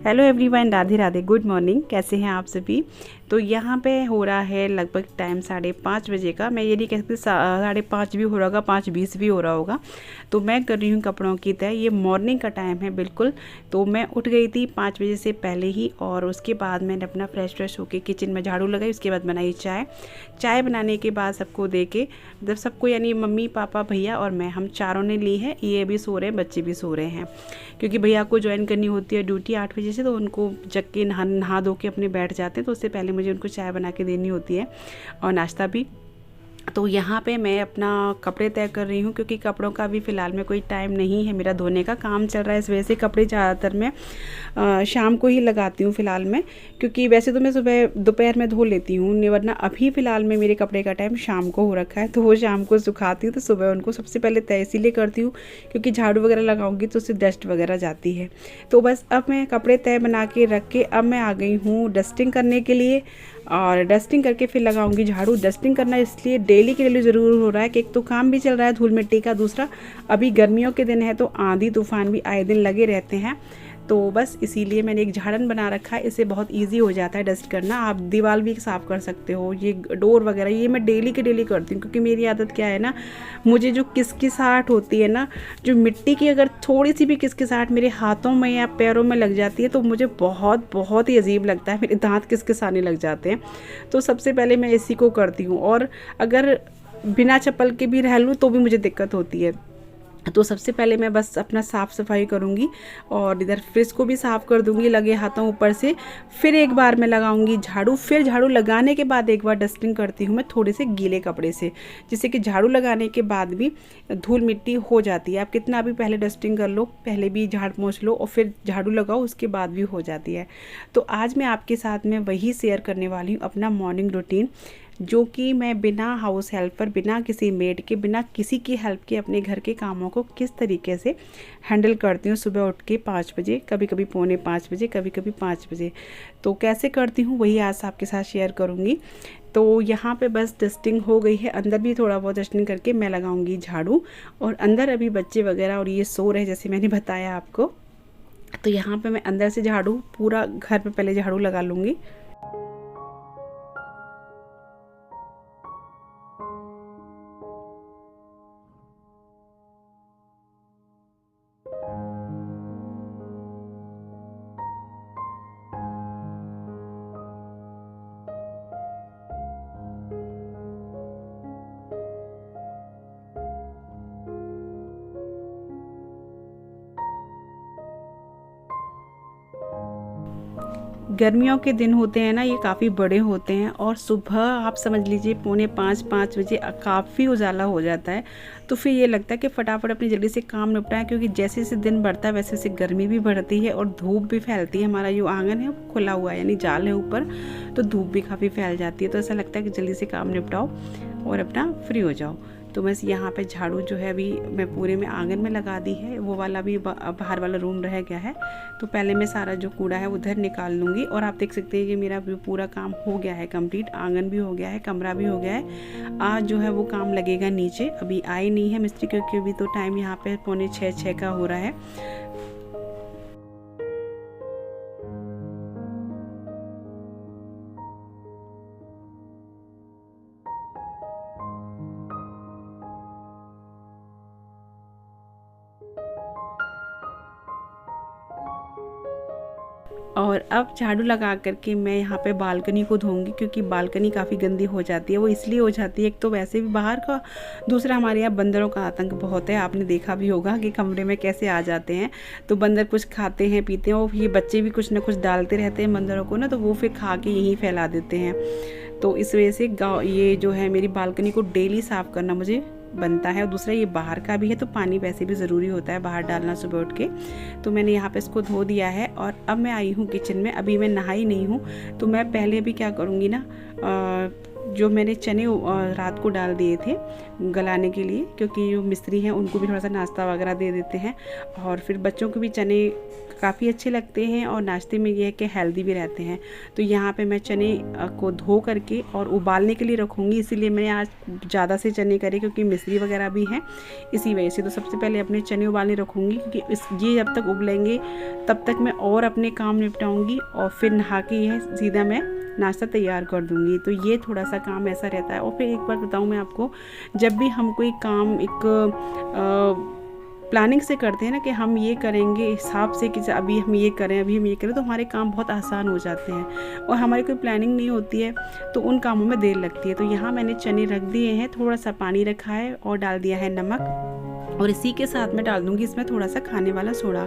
Hello everyone, Radhe Radhe, good morning. कैसे हैं आप सभी। तो यहाँ पे हो रहा है लगभग टाइम 5:30 बजे का। मैं ये नहीं कह सकती 5:30 भी हो रहा होगा, 5:20 भी हो रहा होगा। तो मैं कर रही हूँ कपड़ों की तय। ये मॉर्निंग का टाइम है बिल्कुल। तो मैं उठ गई थी 5 बजे से पहले ही, और उसके बाद मैंने अपना फ्रेश होकर किचन में झाड़ू लगाई। उसके बाद बनाई चाय बनाने के बाद सबको दे के, जब सबको यानी मम्मी पापा भैया और मैं, हम चारों ने ली है। ये भी सो रहे हैं, बच्चे भी सो रहे हैं, क्योंकि भैया को ज्वाइन करनी होती है ड्यूटी 8 बजे से। तो उनको जग के नहा धो के अपने बैठ जाते हैं। तो उससे पहले मुझे उनको चाय बना के देनी होती है और नाश्ता भी। तो यहाँ पे मैं अपना कपड़े तय कर रही हूँ, क्योंकि कपड़ों का भी फ़िलहाल में कोई टाइम नहीं है। मेरा धोने का काम चल रहा है, इस वजह से कपड़े ज़्यादातर मैं शाम को ही लगाती हूँ फ़िलहाल में। क्योंकि वैसे तो मैं सुबह दोपहर में धो लेती हूँ, वरना अभी फ़िलहाल में मेरे कपड़े का टाइम शाम को हो रखा है। तो वो शाम को सुखाती हूँ, तो सुबह उनको सबसे पहले तय इसीलिए करती हूँ क्योंकि झाड़ू वगैरह लगाऊंगी तो उससे डस्ट वगैरह जाती है। तो बस अब मैं कपड़े तय बना के रख के अब मैं आ गई हूँ डस्टिंग करने के लिए। और डस्टिंग करके फिर लगाऊंगी झाड़ू। डस्टिंग करना इसलिए डेली के लिए ज़रूर हो रहा है कि एक तो काम भी चल रहा है धूल मिट्टी का, दूसरा अभी गर्मियों के दिन है तो आंधी तूफान भी आए दिन लगे रहते हैं। तो बस इसीलिए मैंने एक झाड़न बना रखा है। इससे बहुत इजी हो जाता है डस्ट करना। आप दीवार भी साफ़ कर सकते हो, ये डोर वगैरह ये मैं डेली के डेली करती हूँ। क्योंकि मेरी आदत क्या है ना, मुझे जो किसकिसाहट होती है ना, जो मिट्टी की अगर थोड़ी सी भी किसकिसाहट मेरे हाथों में या पैरों में लग जाती है तो मुझे बहुत बहुत ही अजीब लगता है। मेरे दांत किसकिसाने लग जाते हैं। तो सबसे पहले मैं इसी को करती हूँ। और अगर बिना चप्पल के भी रह लूँ तो भी मुझे दिक्कत होती है। तो सबसे पहले मैं बस अपना साफ़ सफाई करूँगी और इधर फ्रिज को भी साफ़ कर दूँगी लगे हाथों ऊपर से। फिर एक बार मैं लगाऊँगी झाड़ू। फिर झाड़ू लगाने के बाद एक बार डस्टिंग करती हूँ मैं थोड़े से गीले कपड़े से, जिससे कि झाड़ू लगाने के बाद भी धूल मिट्टी हो जाती है। आप कितना भी पहले डस्टिंग कर लो, पहले भी झाड़ पोंछ लो और फिर झाड़ू लगाओ, उसके बाद भी हो जाती है। तो आज मैं आपके साथ में वही शेयर करने वाली हूँ, अपना मॉर्निंग रूटीन, जो कि मैं बिना हाउस हेल्पर, बिना किसी मेड के, बिना किसी की हेल्प के अपने घर के कामों को किस तरीके से हैंडल करती हूँ। सुबह उठ के 5 बजे, कभी कभी पौने 5 बजे, कभी कभी 5 बजे। तो कैसे करती हूँ वही आज आपके साथ शेयर करूँगी। तो यहाँ पे बस डस्टिंग हो गई है, अंदर भी थोड़ा बहुत डस्टिंग करके मैं लगाऊंगी झाड़ू। और अंदर अभी बच्चे वगैरह और ये सो रहे, जैसे मैंने बताया आपको। तो यहाँ पे मैं अंदर से झाड़ू, पूरा घर पे पहले झाड़ू लगा लूँगी। गर्मियों के दिन होते हैं ना, ये काफ़ी बड़े होते हैं। और सुबह आप समझ लीजिए पौने 5 बजे काफ़ी उजाला हो जाता है। तो फिर ये लगता है कि फटाफट अपनी जल्दी से काम निपटाएं, क्योंकि जैसे जैसे दिन बढ़ता है वैसे वैसे गर्मी भी बढ़ती है और धूप भी फैलती है। हमारा जो आंगन है वो खुला हुआ है, यानी जाल है ऊपर, तो धूप भी काफ़ी फैल जाती है। तो ऐसा लगता है कि जल्दी से काम निपटाओ और अपना फ्री हो जाओ। तो बस यहाँ पे झाड़ू जो है अभी मैं पूरे में आंगन में लगा दी है। वो वाला भी बाहर वाला रूम रह गया है। तो पहले मैं सारा जो कूड़ा है उधर निकाल लूँगी। और आप देख सकते हैं कि मेरा पूरा काम हो गया है कंप्लीट। आंगन भी हो गया है, कमरा भी हो गया है। आज जो है वो काम लगेगा नीचे। अभी आई नहीं है मिस्त्री, क्योंकि अभी तो टाइम यहाँ पे पौने 6 का हो रहा है। और अब झाड़ू लगा करके मैं यहाँ पे बालकनी को धोऊंगी, क्योंकि बालकनी काफ़ी गंदी हो जाती है। वो इसलिए हो जाती है, एक तो वैसे भी बाहर का, दूसरा हमारे यहाँ बंदरों का आतंक बहुत है। आपने देखा भी होगा कि कमरे में कैसे आ जाते हैं। तो बंदर कुछ खाते हैं पीते हैं, और ये बच्चे भी कुछ ना कुछ डालते रहते हैं बंदरों को ना, तो वो फिर खा के यहीं फैला देते हैं। तो इस वजह से ये जो है मेरी बालकनी को डेली साफ़ करना मुझे बनता है। और दूसरा ये बाहर का भी है, तो पानी वैसे भी ज़रूरी होता है बाहर डालना सुबह उठ के। तो मैंने यहाँ पे इसको धो दिया है और अब मैं आई हूँ किचन में। अभी मैं नहाई नहीं हूँ, तो मैं पहले भी क्या करूँगी ना, जो मैंने चने रात को डाल दिए थे गलाने के लिए, क्योंकि जो मिस्त्री हैं उनको भी थोड़ा सा नाश्ता वगैरह दे देते हैं, और फिर बच्चों को भी चने काफ़ी अच्छे लगते हैं और नाश्ते में ये है कि हेल्दी भी रहते हैं। तो यहाँ पे मैं चने को धो करके और उबालने के लिए रखूँगी, इसीलिए मैंने आज ज़्यादा से चने करे क्योंकि मिस्त्री वगैरह भी हैं, इसी वजह से। तो सबसे पहले अपने चने उबालने रखूँगी, क्योंकि ये जब तक उबलेंगे तब तक मैं और अपने काम निपटाऊँगी, और फिर नहा के यह सीधा मैं नाश्ता तैयार कर दूँगी। तो ये थोड़ा सा काम ऐसा रहता है। और फिर एक बात बताऊँ मैं आपको, जब भी हम कोई काम एक प्लानिंग से करते हैं ना कि हम ये करेंगे हिसाब से कि अभी हम ये करें, अभी हम ये करें, तो हमारे काम बहुत आसान हो जाते हैं। और हमारी कोई प्लानिंग नहीं होती है तो उन कामों में देर लगती है। तो यहाँ मैंने चने रख दिए हैं, थोड़ा सा पानी रखा है और डाल दिया है नमक, और इसी के साथ मैं डाल दूँगी इसमें थोड़ा सा खाने वाला सोडा।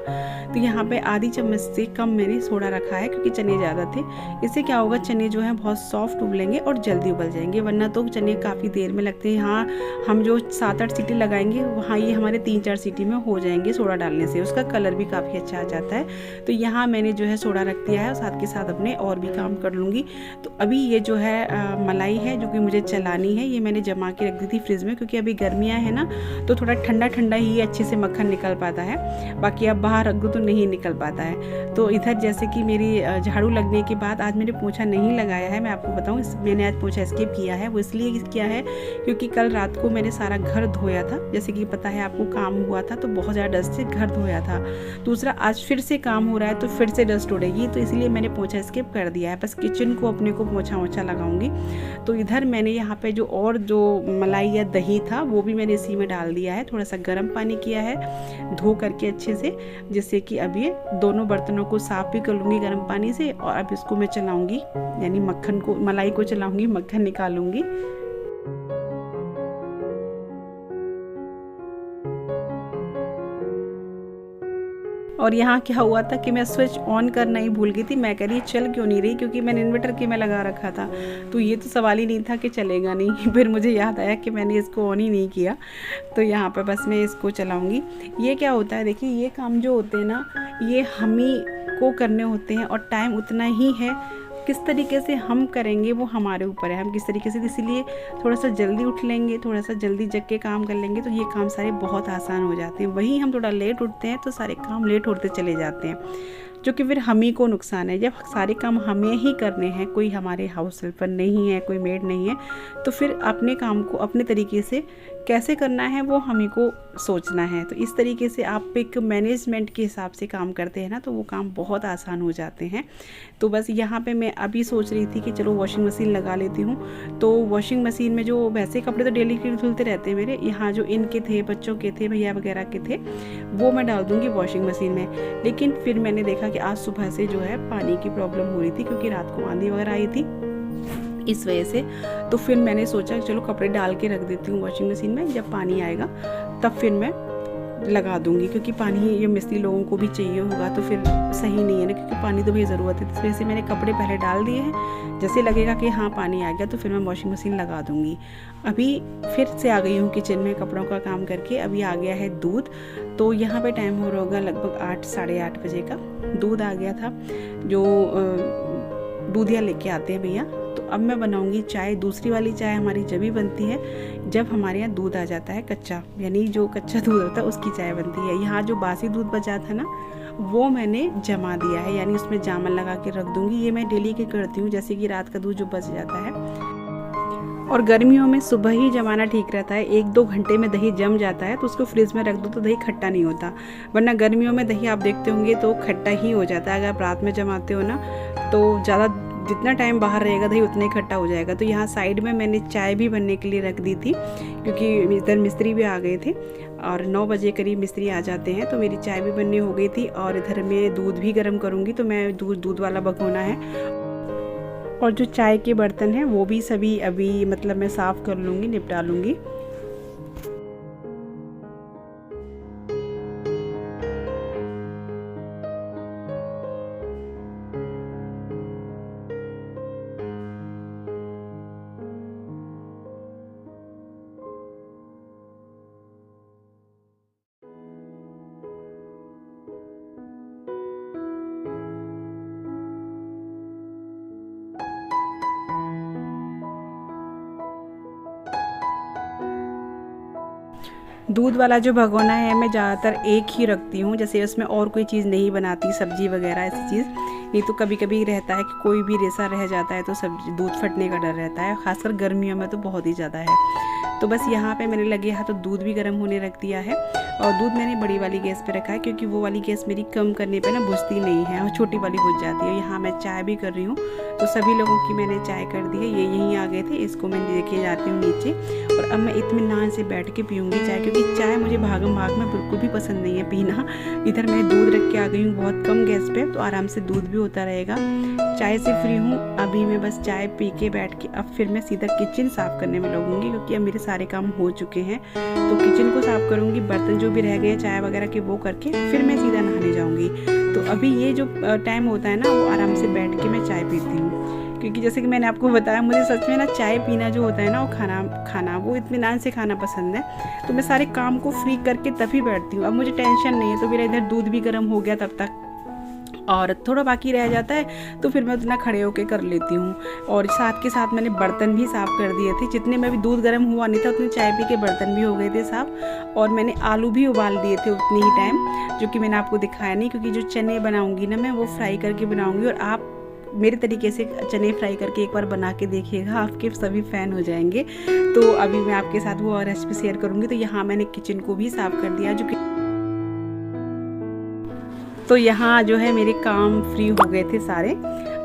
तो यहाँ पे आधी चम्मच से कम मैंने सोडा रखा है, क्योंकि चने ज़्यादा थे। इससे क्या होगा, चने जो हैं बहुत सॉफ्ट उबलेंगे और जल्दी उबल जाएंगे, वरना तो चने काफ़ी देर में लगते हैं। यहाँ हम जो 7-8 सीटी लगाएंगे, वहाँ ये हमारे 3-4 सीटी में हो जाएंगे सोडा डालने से, उसका कलर भी काफ़ी अच्छा आ जाता है। तो यहाँ मैंने जो है सोडा रख दिया है, और साथ के साथ अपने और भी काम कर लूँगी। तो अभी ये जो है मलाई है जो कि मुझे चलानी है, ये मैंने जमा के रख दी थी फ्रिज में, क्योंकि अभी गर्मियाँ हैं ना, तो थोड़ा ठंडा ठंडा ही अच्छे से मक्खन निकल पाता है, बाकी अब बाहर रख दो तो नहीं निकल पाता है। तो इधर जैसे कि मेरी झाड़ू लगने के बाद आज मैंने पोंछा नहीं लगाया है, मैं आपको बताऊं, मैंने आज पोंछा स्किप किया है। वो इसलिए किया है क्योंकि कल रात को मैंने सारा घर धोया था, जैसे कि पता है आपको काम हुआ था, तो बहुत ज़्यादा डस्ट से घर धोया था। दूसरा, आज फिर से काम हो रहा है तो फिर से डस्ट उड़ेगी, तो इसलिए मैंने पोंछा स्किप कर दिया है। बस किचन को अपने को पोंछा वोछा लगाऊंगी। तो इधर मैंने यहाँ पे जो मलाई या दही था वो भी मैंने इसी में डाल दिया है, थोड़ा सा गर्म पानी किया है धो करके अच्छे से, जिससे कि अब ये दोनों बर्तनों को साफ भी कर लूँगी गर्म पानी से। और अब इसको मैं चलाऊँगी, यानी मलाई को चलाऊँगी, मक्खन निकालूँगी। और यहाँ क्या हुआ था कि मैं स्विच ऑन करना ही भूल गई थी। मैं कह रही चल क्यों नहीं रही, क्योंकि मैंने इन्वर्टर के में लगा रखा था, तो ये तो सवाल ही नहीं था कि चलेगा नहीं। फिर मुझे याद आया कि मैंने इसको ऑन ही नहीं किया। तो यहाँ पर बस मैं इसको चलाऊँगी। ये क्या होता है, देखिए ये काम जो होते हैं ना, ये हम ही को करने होते हैं, और टाइम उतना ही है। किस तरीके से हम करेंगे वो हमारे ऊपर है, हम किस तरीके से। इसीलिए थोड़ा सा जल्दी उठ लेंगे, थोड़ा सा जल्दी जग के काम कर लेंगे, तो ये काम सारे बहुत आसान हो जाते हैं। वहीं हम थोड़ा लेट उठते हैं तो सारे काम लेट होते चले जाते हैं, जो कि फिर हम ही को नुकसान है। जब सारे काम हमें ही करने हैं, कोई हमारे हाउस हेल्पर नहीं है, कोई मेड नहीं है, तो फिर अपने काम को अपने तरीके से कैसे करना है वो हम ही को सोचना है। तो इस तरीके से आप एक मैनेजमेंट के हिसाब से काम करते हैं ना, तो वो काम बहुत आसान हो जाते हैं। तो बस यहाँ पे मैं अभी सोच रही थी कि चलो वॉशिंग मशीन लगा लेती हूँ। तो वॉशिंग मशीन में जो वैसे कपड़े तो डेली के धुलते रहते हैं मेरे, यहाँ जो इनके थे, बच्चों के थे, भैया वगैरह के थे, वो मैं डाल दूँगी वॉशिंग मशीन में। लेकिन फिर मैंने देखा कि आज सुबह से जो है पानी की प्रॉब्लम हो रही थी, क्योंकि रात को आंधी वगैरह आई थी, इस वजह से। तो फिर मैंने सोचा चलो कपड़े डाल के रख देती हूँ वॉशिंग मशीन में, जब पानी आएगा तब फिर मैं लगा दूंगी, क्योंकि पानी ये मिस्त्री लोगों को भी चाहिए होगा, तो फिर सही नहीं है ना, क्योंकि पानी तो भाई ज़रूरत है। इस वजह से मैंने कपड़े पहले डाल दिए हैं, जैसे लगेगा कि हाँ पानी आ गया तो फिर मैं वॉशिंग मशीन लगा दूंगी। अभी फिर से आ गई हूँ किचन में कपड़ों का काम करके। अभी आ गया है दूध, तो यहाँ पे टाइम हो रहा होगा लगभग 8 साढ़े 8 बजे का। दूध आ गया था, जो दूधिया लेके आते हैं भैया। तो अब मैं बनाऊंगी चाय। दूसरी वाली चाय हमारी जब भी बनती है जब हमारे यहाँ दूध आ जाता है कच्चा, यानी जो कच्चा दूध होता है उसकी चाय बनती है। यहाँ जो बासी दूध बचा था ना, वो मैंने जमा दिया है, यानी उसमें जामन लगा के रख दूंगी। ये मैं डेली के करती हूँ, जैसे कि रात का दूध जो बच जाता है। और गर्मियों में सुबह ही जमाना ठीक रहता है, 1-2 घंटे में दही जम जाता है, तो उसको फ्रिज में रख दो तो दही खट्टा नहीं होता। वरना गर्मियों में दही आप देखते होंगे तो खट्टा ही हो जाता है। अगर आप रात में जमाते हो ना, तो ज़्यादा जितना टाइम बाहर रहेगा दही उतना ही खट्टा हो जाएगा। तो यहाँ साइड में मैंने चाय भी बनने के लिए रख दी थी, क्योंकि इधर मिस्त्री भी आ गए थे और 9 बजे करीब मिस्त्री आ जाते हैं। तो मेरी चाय भी बननी हो गई थी, और इधर मैं दूध भी गर्म करूँगी। तो मैं दूध वाला भगोना है, और जो चाय के बर्तन हैं वो भी सभी अभी मतलब मैं साफ़ कर लूँगी, निपटा लूँगी। दूध वाला जो भगोना है मैं ज़्यादातर एक ही रखती हूँ, जैसे उसमें और कोई चीज़ नहीं बनाती, सब्जी वगैरह ऐसी चीज़ नहीं, तो कभी कभी रहता है कि कोई भी रेसा रह जाता है तो सब्जी दूध फटने का डर रहता है, खासकर गर्मियों में तो बहुत ही ज़्यादा है। तो बस यहाँ पे मैंने लगे हाथ तो दूध भी गर्म होने रख दिया है, और दूध मैंने बड़ी वाली गैस पे रखा है क्योंकि वो वाली गैस मेरी कम करने पे ना बुझती नहीं है और छोटी वाली बुझ जाती है। यहाँ मैं चाय भी कर रही हूँ, तो सभी लोगों की मैंने चाय कर दी है। ये यहीं आ गए थे, इसको मैं लेके जाती हूँ नीचे, और अब मैं इत्मीनान से बैठ के पीऊँगी चाय, क्योंकि चाय मुझे भागम भाग में बिल्कुल भी पसंद नहीं है पीना। इधर मैं दूध रख के आ गई हूँ बहुत कम गैस पे, तो आराम से दूध भी होता रहेगा। चाय से फ्री हूँ अभी मैं, बस चाय पी के बैठ के अब फिर मैं सीधा किचन साफ़ करने में लगूंगी, क्योंकि अब मेरे सारे काम हो चुके हैं। तो किचन को साफ़ करूँगी, बर्तन जो भी रह गए चाय वगैरह के वो करके फिर मैं सीधा नहाने जाऊँगी। तो अभी ये जो टाइम होता है ना, वो आराम से बैठ के मैं चाय पीती हूँ, क्योंकि जैसे कि मैंने आपको बताया मुझे सच में ना चाय पीना जो होता है ना, वो खाना वो इत्मीनान से खाना पसंद है। तो मैं सारे काम को फ्री करके तभी बैठती हूँ। अब मुझे टेंशन नहीं है, तो मेरा इधर दूध भी गर्म हो गया तब तक, और थोड़ा बाकी रह जाता है तो फिर मैं उतना खड़े होके कर लेती हूँ। और साथ के साथ मैंने बर्तन भी साफ़ कर दिए थे, जितने में भी दूध गर्म हुआ नहीं था उतने चाय पी के बर्तन भी हो गए थे साफ़। और मैंने आलू भी उबाल दिए थे उतनी ही टाइम, जो कि मैंने आपको दिखाया नहीं, क्योंकि जो चने बनाऊँगी ना मैं वो फ्राई करके बनाऊँगी, और आप मेरे तरीके से चने फ्राई करके एक बार बना के देखिएगा, आपके सभी फ़ैन हो जाएंगे। तो अभी मैं आपके साथ वो रेसिपी शेयर करूँगी। तो यहाँ मैंने किचन को भी साफ़ कर दिया, तो यहाँ जो है मेरे काम फ्री हो गए थे सारे।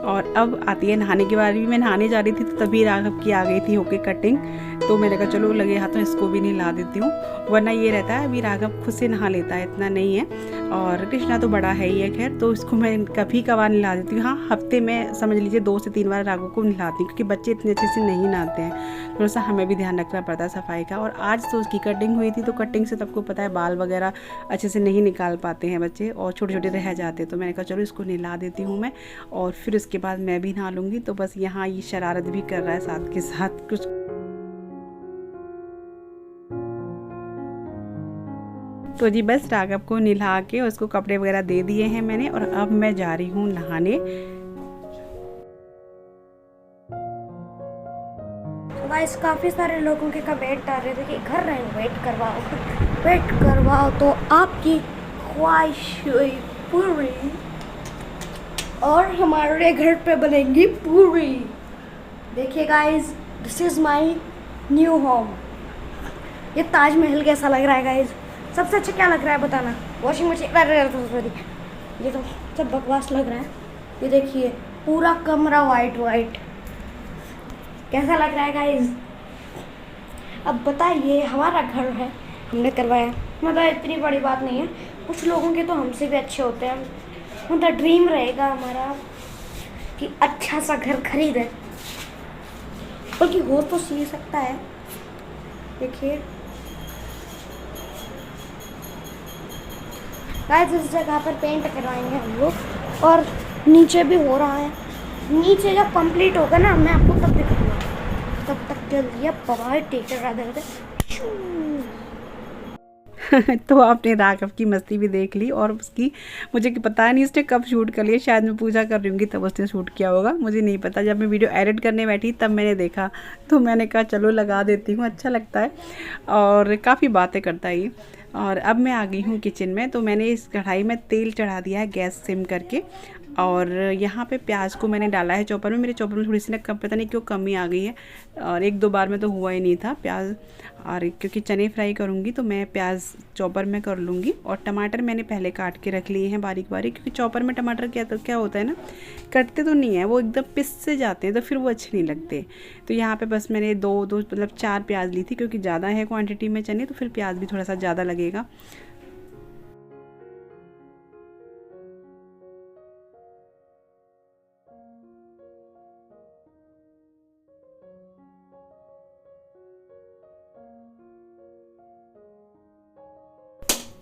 और अब आती है नहाने की बारी। मैं नहाने जा रही थी तो तभी राघव की आ गई थी होके कटिंग, तो मैंने कहा चलो लगे हाथों इसको भी नहला देती हूँ, वरना ये रहता है अभी राघव खुद से नहा लेता है, इतना नहीं है। और कृष्णा तो बड़ा है ही है खैर, तो इसको मैं कभी कभार नहला देती हूँ। हाँ, हफ्ते में समझ लीजिए 2 से 3 बार राघव को नहलाती हूँ, क्योंकि बच्चे इतने अच्छे से नहीं नहाते हैं, थोड़ा सा हमें भी ध्यान रखना पड़ता है सफाई का। और आज तो उसकी कटिंग हुई थी, तो कटिंग से सबको पता है बाल वगैरह अच्छे से नहीं निकाल पाते हैं बच्चे, और छोटे छोटे रह जाते हैं। तो मैंने कहा चलो इसको नहला देती हूँ मैं, और फिर उसके बाद मैं भी नहा लूँगी। तो बस यहाँ ये शरारत भी कर रहा है साथ के साथ कुछ। तो जी बस राघव को नहला के उसको कपड़े वगैरह दे दिए हैं मैंने, और अब मैं जा रही हूँ नहाने। गाइस काफ़ी सारे लोगों के कमेंट आ रहे थे कि घर रहे वेट करवाओ, तो आपकी ख्वाहिश हुई पूरी, और हमारे घर पे बनेंगी पूरी। देखिए guys, this is my new home. ये ताजमहल कैसा लग रहा है गाइस? सबसे अच्छा क्या लग रहा है बताना? वॉशिंग मशीन, ये तो सब बकवास लग रहा है। ये देखिए पूरा कमरा वाइट कैसा लग रहा है गाइस? अब बताइए, हमारा घर है, हमने करवाया, मतलब इतनी बड़ी बात नहीं है। कुछ लोगों के तो हमसे भी अच्छे होते हैं, मतलब ड्रीम रहेगा हमारा कि अच्छा सा घर खरीदें, बल्कि हो तो सी सकता है। देखिए गाइस, इस जगह पर पेंट करवाएंगे हम लोग, और नीचे भी हो रहा है। नीचे जब कंप्लीट होगा ना, मैं आपको तब दिखाऊंगा। तब तक के लिए बाय, टेक केयर, राधे। तो आपने राघव की मस्ती भी देख ली, और उसकी मुझे पता नहीं उसने कब शूट कर लिया, शायद मैं पूजा कर रही हूँगी तब उसने शूट किया होगा, मुझे नहीं पता। जब मैं वीडियो एडिट करने बैठी तब मैंने देखा, तो मैंने कहा चलो लगा देती हूँ, अच्छा लगता है और काफ़ी बातें करता है ये। और अब मैं आ गई हूँ किचन में। तो मैंने इस कढ़ाई में तेल चढ़ा दिया है गैस सिम करके, और यहाँ पे प्याज को मैंने डाला है चॉपर में। मेरे चॉपर में थोड़ी सी ना कम, पता नहीं क्यों कमी आ गई है, और 1-2 बार में तो हुआ ही नहीं था प्याज। और क्योंकि चने फ्राई करूँगी तो मैं प्याज चॉपर में कर लूँगी। और टमाटर मैंने पहले काट के रख लिए हैं बारीक बारीक, क्योंकि चॉपर में टमाटर क्या होता है ना, कटते तो नहीं है, वो एकदम पिस से जाते हैं, तो फिर वो अच्छे नहीं लगते। तो यहाँ पे बस मैंने दो मतलब 4 प्याज ली थी, क्योंकि ज़्यादा है क्वांटिटी में चने, तो फिर प्याज भी थोड़ा सा ज़्यादा लगेगा।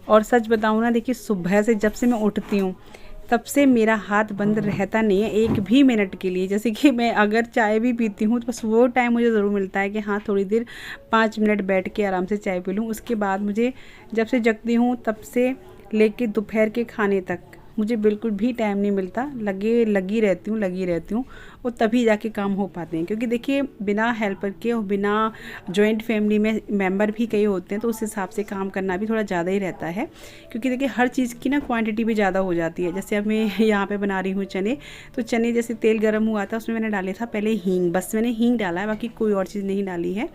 और सच बताऊँ ना, देखिए सुबह से जब से मैं उठती हूँ तब से मेरा हाथ बंद रहता नहीं है एक भी मिनट के लिए। जैसे कि मैं अगर चाय भी पीती हूँ तो बस वो टाइम मुझे ज़रूर मिलता है कि हाँ थोड़ी देर 5 मिनट बैठ के आराम से चाय पी लूँ। उसके बाद मुझे जब से जगती हूँ तब से लेके दोपहर के खाने तक मुझे बिल्कुल भी टाइम नहीं मिलता, लगी रहती हूँ। और तभी जाके काम हो पाते हैं। क्योंकि देखिए बिना हेल्पर के और बिना जॉइंट फैमिली में मेंबर भी कई होते हैं तो उस हिसाब से काम करना भी थोड़ा ज़्यादा ही रहता है। क्योंकि देखिए हर चीज़ की ना क्वांटिटी भी ज़्यादा हो जाती है। जैसे अब मैं यहाँ पे बना रही हूँ चने, तो चने जैसे तेल गर्म हुआ था उसमें मैंने डाले था पहले हींग, बस मैंने हींग डाला है, बाकी कोई और चीज़ नहीं डाली है।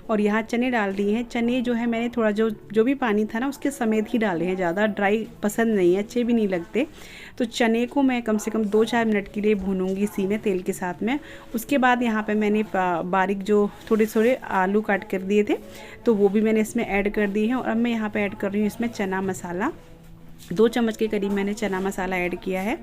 और यहाँ चने डाल दिए हैं। चने जो है मैंने थोड़ा जो भी पानी था ना उसके समेत ही डाले हैं, ज़्यादा ड्राई पसंद नहीं है, अच्छे भी नहीं लगते। तो चने को मैं कम से कम 2-4 मिनट के लिए भूनूंगी इसी में तेल के साथ में। उसके बाद यहाँ पे मैंने बारीक जो थोड़े थोड़े आलू काट कर दिए थे तो वो भी मैंने इसमें ऐड कर दिए हैं। और अब मैं यहाँ पे ऐड कर रही हूँ इसमें चना मसाला, 2 चम्मच के करीब मैंने चना मसाला ऐड किया है।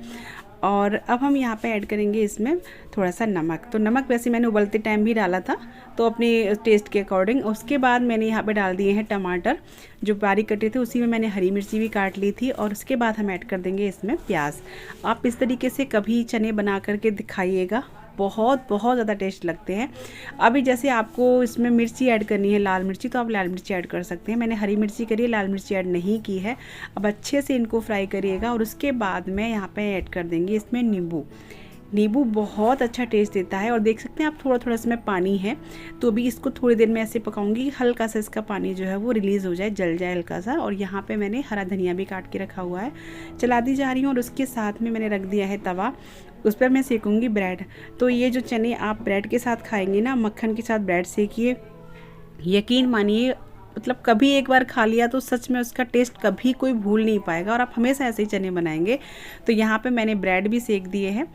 और अब हम यहाँ पे ऐड करेंगे इसमें थोड़ा सा नमक। तो नमक वैसे मैंने उबलते टाइम भी डाला था तो अपने टेस्ट के अकॉर्डिंग। उसके बाद मैंने यहाँ पे डाल दिए हैं टमाटर जो बारीक कटे थे, उसी में मैंने हरी मिर्ची भी काट ली थी। और उसके बाद हम ऐड कर देंगे इसमें प्याज। आप इस तरीके से कभी चने बना करके दिखाइएगा, बहुत ज़्यादा टेस्ट लगते हैं। अभी जैसे आपको इसमें मिर्ची ऐड करनी है, लाल मिर्ची, तो आप लाल मिर्ची ऐड कर सकते हैं। मैंने हरी मिर्ची करी है, लाल मिर्ची ऐड नहीं की है। अब अच्छे से इनको फ्राई करिएगा। और उसके बाद में यहाँ पे ऐड कर देंगे इसमें नींबू बहुत अच्छा टेस्ट देता है। और देख सकते हैं आप थोड़ा इसमें पानी है, तो अभी इसको थोड़ी देर में ऐसे पकाऊंगी, हल्का सा इसका पानी जो है वो रिलीज़ हो जाए, जल जाए हल्का सा। और यहाँ पे मैंने हरा धनिया भी काट के रखा हुआ है, चलाती जा रही हूँ। और उसके साथ में मैंने रख दिया है तवा, उस पर मैं सेकूंगी ब्रेड। तो ये जो चने आप ब्रेड के साथ खाएंगे ना, मक्खन के साथ ब्रेड सेकिए, यकीन मानिए मतलब कभी एक बार खा लिया तो सच में उसका टेस्ट कभी कोई भूल नहीं पाएगा। और आप हमेशा ऐसे ही चने बनाएंगे। तो यहाँ पे मैंने ब्रेड भी सेक दिए हैं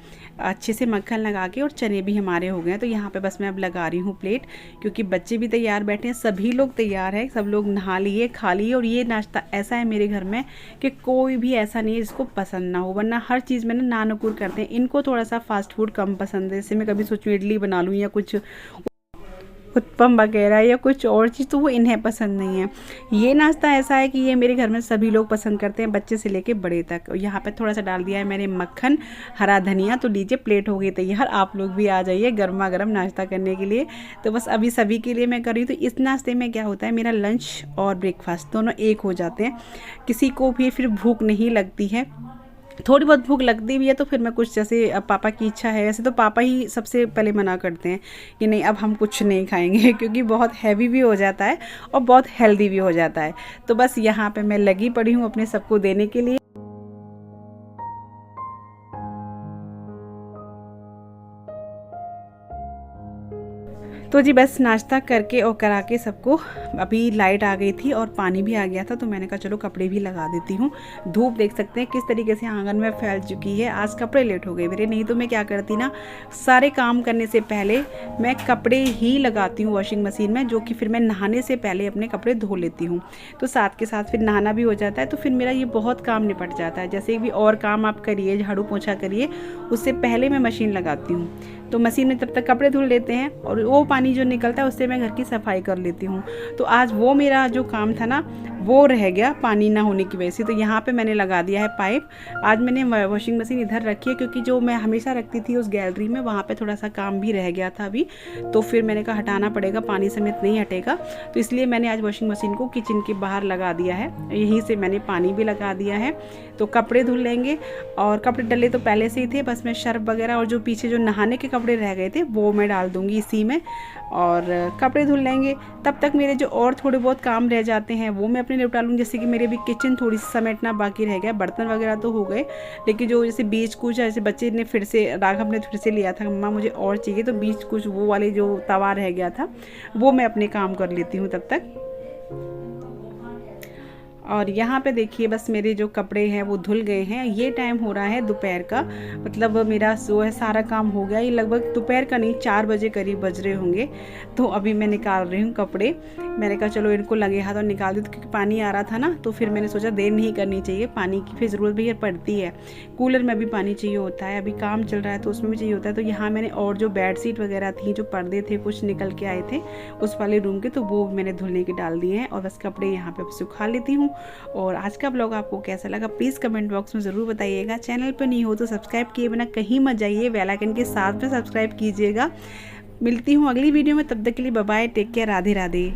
अच्छे से मक्खन लगा के, और चने भी हमारे हो गए हैं। तो यहाँ पे बस मैं अब लगा रही हूँ प्लेट, क्योंकि बच्चे भी तैयार बैठे हैं, सभी लोग तैयार हैं, सब लोग नहा लिए खा लिए। और ये नाश्ता ऐसा है मेरे घर में कि कोई भी ऐसा नहीं है जिसको पसंद ना हो, वरना हर चीज़ में ना नुकुर करते हैं। इनको थोड़ा सा फास्ट फूड कम पसंद है। जैसे मैं कभी सोचूँ इडली बना लूँ या कुछ उत्पम वगैरह या कुछ और चीज़, तो वो इन्हें पसंद नहीं है। ये नाश्ता ऐसा है कि ये मेरे घर में सभी लोग पसंद करते हैं, बच्चे से लेके बड़े तक। और यहाँ पे थोड़ा सा डाल दिया है मैंने मक्खन, हरा धनिया। तो लीजिए प्लेट हो गई तैयार। आप लोग भी आ जाइए गर्मा गर्म नाश्ता करने के लिए। तो बस अभी सभी के लिए मैं कर रही हूँ। तो इस नाश्ते में क्या होता है, मेरा लंच और ब्रेकफास्ट दोनों एक हो जाते हैं। किसी को भी फिर भूख नहीं लगती है, थोड़ी बहुत भूख लगती भी है तो फिर मैं कुछ, जैसे अब पापा की इच्छा है, वैसे तो पापा ही सबसे पहले मना करते हैं कि नहीं अब हम कुछ नहीं खाएंगे, क्योंकि बहुत हैवी भी हो जाता है और बहुत हेल्दी भी हो जाता है। तो बस यहाँ पे मैं लगी पड़ी हूँ अपने सबको देने के लिए। तो जी बस नाश्ता करके और करा के सबको, अभी लाइट आ गई थी और पानी भी आ गया था, तो मैंने कहा चलो कपड़े भी लगा देती हूँ। धूप देख सकते हैं किस तरीके से आंगन में फैल चुकी है। आज कपड़े लेट हो गए मेरे, नहीं तो मैं क्या करती ना, सारे काम करने से पहले मैं कपड़े ही लगाती हूँ वॉशिंग मशीन में, जो कि फिर मैं नहाने से पहले अपने कपड़े धो लेती हूँ। तो साथ के साथ फिर नहाना भी हो जाता है, तो फिर मेरा ये बहुत काम निपट जाता है। जैसे भी और काम आप करिए, झाड़ू पोछा करिए, उससे पहले मैं मशीन लगाती हूँ। तो मशीन में तब तक कपड़े धुल लेते हैं और वो पानी जो निकलता है उससे मैं घर की सफाई कर लेती हूँ। तो आज वो मेरा जो काम था ना वो रह गया पानी ना होने की वजह से। तो यहाँ पे मैंने लगा दिया है पाइप। आज मैंने वॉशिंग मशीन इधर रखी है, क्योंकि जो मैं हमेशा रखती थी उस गैलरी में, वहाँ पे थोड़ा सा काम भी रह गया था अभी, तो फिर मैंने कहा हटाना पड़ेगा, पानी समेत नहीं हटेगा। तो इसलिए मैंने आज वॉशिंग मशीन को किचन के बाहर लगा दिया है, यहीं से मैंने पानी भी लगा दिया है। तो कपड़े धुल लेंगे, और कपड़े डले तो पहले से ही थे, बस मैं सर्फ वगैरह और जो पीछे जो नहाने के कपड़े रह गए थे वो मैं डाल दूँगी इसी में, और कपड़े धुल लेंगे। तब तक मेरे जो और थोड़े बहुत काम रह जाते हैं वो मैं अपने निपटा लूँगी। जैसे कि मेरे भी किचन थोड़ी सी समेटना बाकी रह गया, बर्तन वगैरह तो हो गए, लेकिन जो जैसे बीच कुछ जैसे बच्चे ने फिर से, राघव ने फिर से लिया था मम्मा मुझे और चाहिए, तो बीच कुछ वो वाले जो तवा रह गया था वो मैं अपने काम कर लेती हूँ तब तक। और यहाँ पे देखिए बस मेरे जो कपड़े हैं वो धुल गए हैं। ये टाइम हो रहा है दोपहर का, मतलब मेरा जो है सारा काम हो गया। ये लगभग दोपहर का नहीं, 4 बजे करीब बज रहे होंगे। तो अभी मैं निकाल रही हूँ कपड़े। मैंने कहा चलो इनको लगे हाथ और निकाल दी, क्योंकि पानी आ रहा था ना, तो फिर मैंने सोचा देर नहीं करनी चाहिए, पानी की फिर ज़रूरत भी पड़ती है। कूलर में भी पानी चाहिए होता है, अभी काम चल रहा है तो उसमें भी चाहिए होता है। तो यहाँ मैंने और जो बेड शीट वगैरह थी, जो पर्दे थे कुछ निकल के आए थे उस वाले रूम के, तो वो मैंने धुलने के डाल दिए हैं। और बस कपड़े यहाँ पे सुखा लेती हूँ। और आज का ब्लॉग आपको कैसा लगा प्लीज़ कमेंट बॉक्स में ज़रूर बताइएगा। चैनल पर नहीं हो तो सब्सक्राइब किए बिना कहीं मत जाइए, बेल आइकन के साथ में सब्सक्राइब कीजिएगा। मिलती हूँ अगली वीडियो में, तब तक के लिए bye bye, take care, Radhe Radhe.